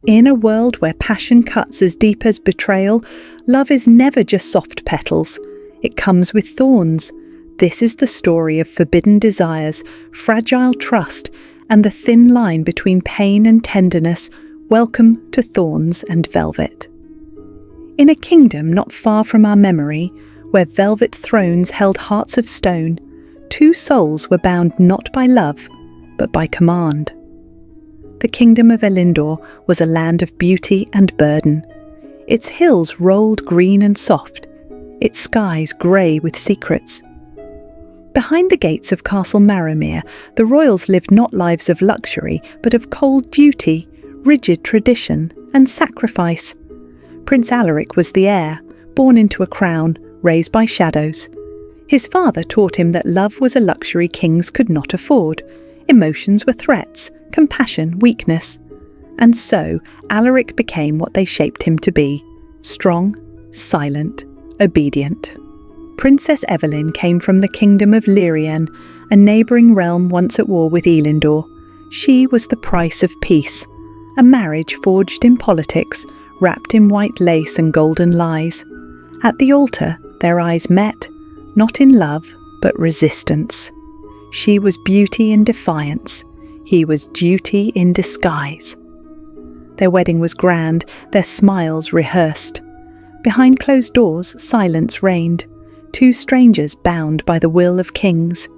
In a world where passion cuts as deep as betrayal, love is never just soft petals. It comes with thorns. This is the story of forbidden desires, fragile trust, and the thin line between pain and tenderness. Welcome to Thorns and Velvet. In a kingdom not far from our memory, where velvet thrones held hearts of stone, two souls were bound not by love, but by command. The kingdom of Elendor was a land of beauty and burden. Its hills rolled green and soft, its skies grey with secrets. Behind the gates of Castle Marrowmere, the royals lived not lives of luxury, but of cold duty, rigid tradition, and sacrifice. Prince Alaric was the heir, born into a crown, raised by shadows. His father taught him that love was a luxury kings could not afford. Emotions were threats, compassion weakness. And so Alaric became what they shaped him to be: strong, silent, obedient. Princess Evelyn came from the kingdom of Lyrien, a neighbouring realm once at war with Elendor. She was the price of peace, a marriage forged in politics, wrapped in white lace and golden lies. At the altar, their eyes met, not in love, but resistance. She was beauty in defiance. He was duty in disguise. Their wedding was grand, their smiles rehearsed. Behind closed doors, silence reigned. Two strangers bound by the will of kings.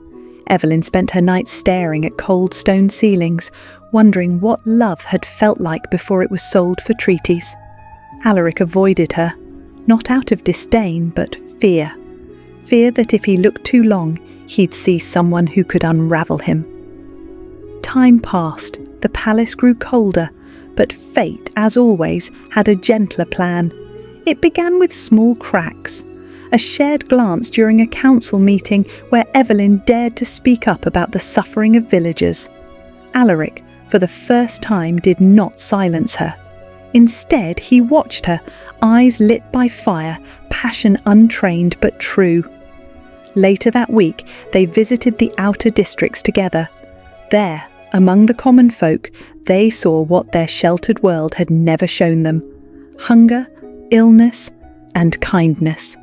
Evelyn spent her nights staring at cold stone ceilings, wondering what love had felt like before it was sold for treaties. Alaric avoided her, not out of disdain, but fear. Fear that if he looked too long, he'd see someone who could unravel him. Time passed, the palace grew colder, but fate, as always, had a gentler plan. It began with small cracks. A shared glance during a council meeting where Evelyn dared to speak up about the suffering of villagers. Alaric, for the first time, did not silence her. Instead, he watched her, eyes lit by fire, passion untrained but true. Later that week, they visited the outer districts together. There, among the common folk, they saw what their sheltered world had never shown them: hunger, illness, and kindness.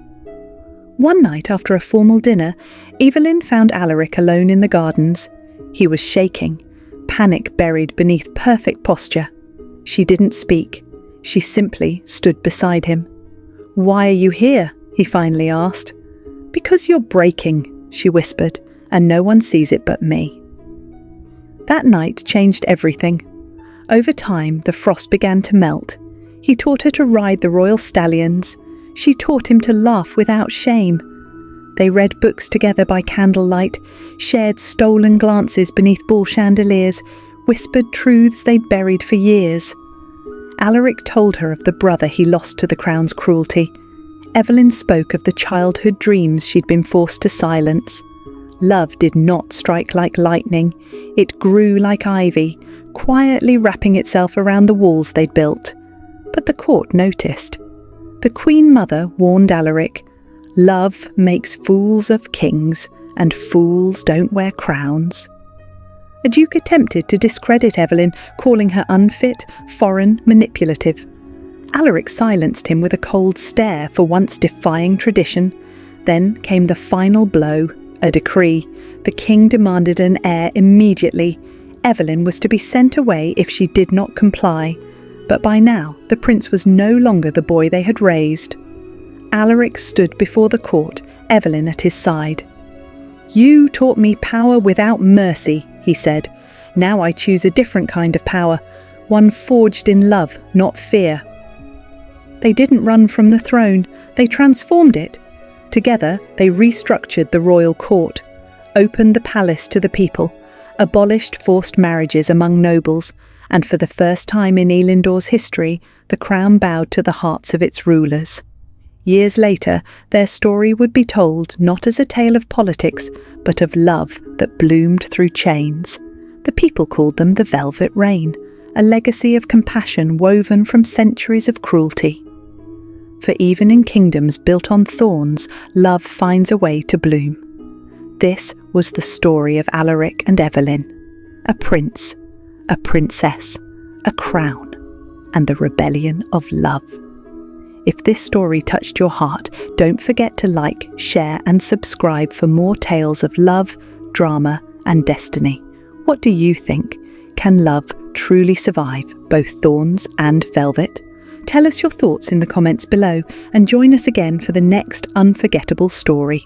One night after a formal dinner, Evelyn found Alaric alone in the gardens. He was shaking, panic buried beneath perfect posture. She didn't speak. She simply stood beside him. "Why are you here?" he finally asked. "Because you're breaking," she whispered, "and no one sees it but me." That night changed everything. Over time, the frost began to melt. He taught her to ride the royal stallions. She taught him to laugh without shame. They read books together by candlelight, shared stolen glances beneath ball chandeliers, whispered truths they'd buried for years. Alaric told her of the brother he lost to the crown's cruelty. Evelyn spoke of the childhood dreams she'd been forced to silence. Love did not strike like lightning. It grew like ivy, quietly wrapping itself around the walls they'd built. But the court noticed. The Queen Mother warned Alaric, "Love makes fools of kings, and fools don't wear crowns." A duke attempted to discredit Evelyn, calling her unfit, foreign, manipulative. Alaric silenced him with a cold stare for once defying tradition. Then came the final blow, a decree. The king demanded an heir immediately. Evelyn was to be sent away if she did not comply. But by now, the prince was no longer the boy they had raised. Alaric stood before the court, Evelyn at his side. "You taught me power without mercy," he said. "Now I choose a different kind of power, one forged in love, not fear." They didn't run from the throne, they transformed it. Together, they restructured the royal court, opened the palace to the people, abolished forced marriages among nobles, and for the first time in Elendor's history, the crown bowed to the hearts of its rulers. Years later, their story would be told not as a tale of politics, but of love that bloomed through chains. The people called them the Velvet Rain, a legacy of compassion woven from centuries of cruelty. For even in kingdoms built on thorns, love finds a way to bloom. This was the story of Alaric and Evelyn. A prince, a princess, a crown, and the rebellion of love. If this story touched your heart, don't forget to like, share, and subscribe for more tales of love, drama, and destiny. What do you think? Can love truly survive both thorns and velvet? Tell us your thoughts in the comments below and join us again for the next unforgettable story.